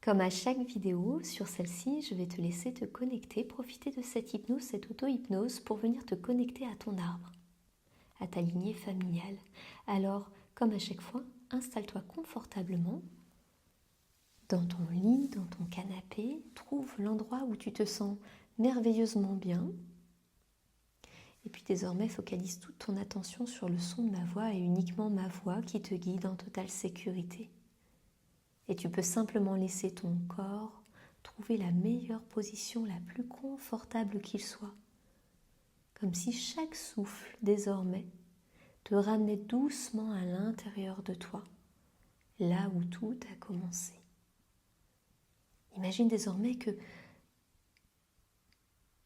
Comme à chaque vidéo, sur celle-ci, je vais te laisser te connecter, profiter de cette hypnose, cette auto-hypnose pour venir te connecter à ton arbre, à ta lignée familiale. Alors, comme à chaque fois, installe-toi confortablement dans ton lit, dans ton canapé, trouve l'endroit où tu te sens merveilleusement bien. Et puis désormais, focalise toute ton attention sur le son de ma voix et uniquement ma voix qui te guide en totale sécurité. Et tu peux simplement laisser ton corps trouver la meilleure position, la plus confortable qu'il soit. Comme si chaque souffle, désormais, te ramenait doucement à l'intérieur de toi, là où tout a commencé. Imagine désormais que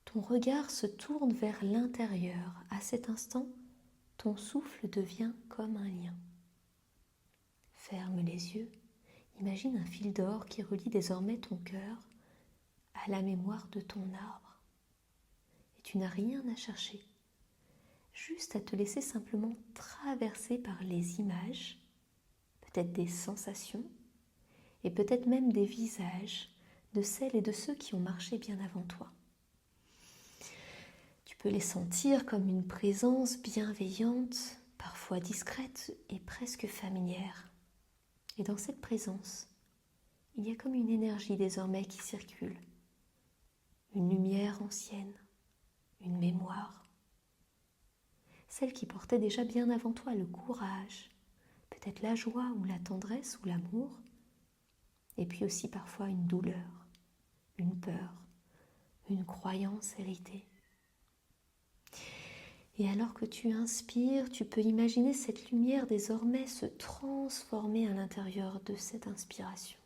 ton regard se tourne vers l'intérieur. À cet instant, ton souffle devient comme un lien. Ferme les yeux. Imagine un fil d'or qui relie désormais ton cœur à la mémoire de ton arbre. Et tu n'as rien à chercher, juste à te laisser simplement traverser par les images, peut-être des sensations, et peut-être même des visages de celles et de ceux qui ont marché bien avant toi. Tu peux les sentir comme une présence bienveillante, parfois discrète et presque familière. Et dans cette présence, il y a comme une énergie désormais qui circule, une lumière ancienne, une mémoire, celle qui portait déjà bien avant toi le courage, peut-être la joie ou la tendresse ou l'amour, et puis aussi parfois une douleur, une peur, une croyance héritée. Et alors que tu inspires, tu peux imaginer cette lumière désormais se transformer à l'intérieur de cette inspiration.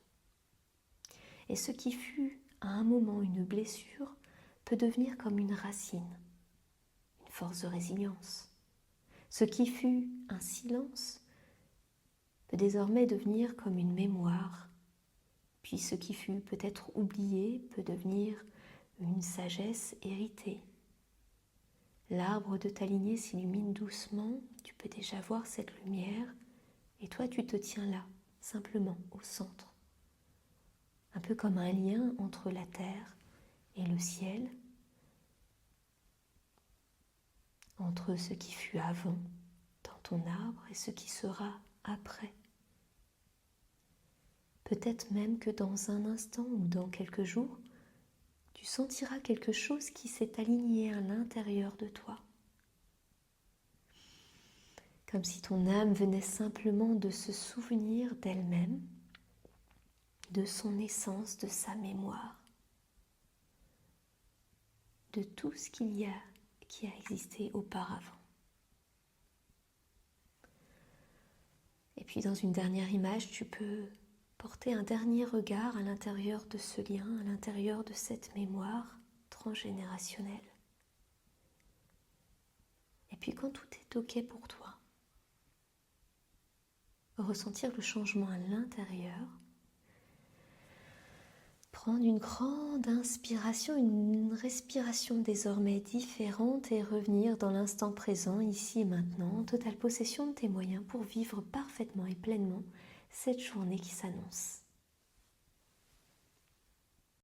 Et ce qui fut à un moment une blessure peut devenir comme une racine, une force de résilience. Ce qui fut un silence peut désormais devenir comme une mémoire, puis ce qui fut peut-être oublié peut devenir une sagesse héritée. L'arbre de ta lignée s'illumine doucement, tu peux déjà voir cette lumière, et toi tu te tiens là, simplement au centre. Un peu comme un lien entre la terre et le ciel, entre ce qui fut avant dans ton arbre et ce qui sera après. Peut-être même que dans un instant ou dans quelques jours, tu sentiras quelque chose qui s'est aligné à l'intérieur de toi. Comme si ton âme venait simplement de se souvenir d'elle-même, de son essence, de sa mémoire, de tout ce qui a existé auparavant. Et puis dans une dernière image, tu peux porter un dernier regard à l'intérieur de ce lien, à l'intérieur de cette mémoire transgénérationnelle. Et puis quand tout est OK pour toi, ressentir le changement à l'intérieur, prendre une grande inspiration, une respiration désormais différente et revenir dans l'instant présent, ici et maintenant, en totale possession de tes moyens pour vivre parfaitement et pleinement cette journée qui s'annonce.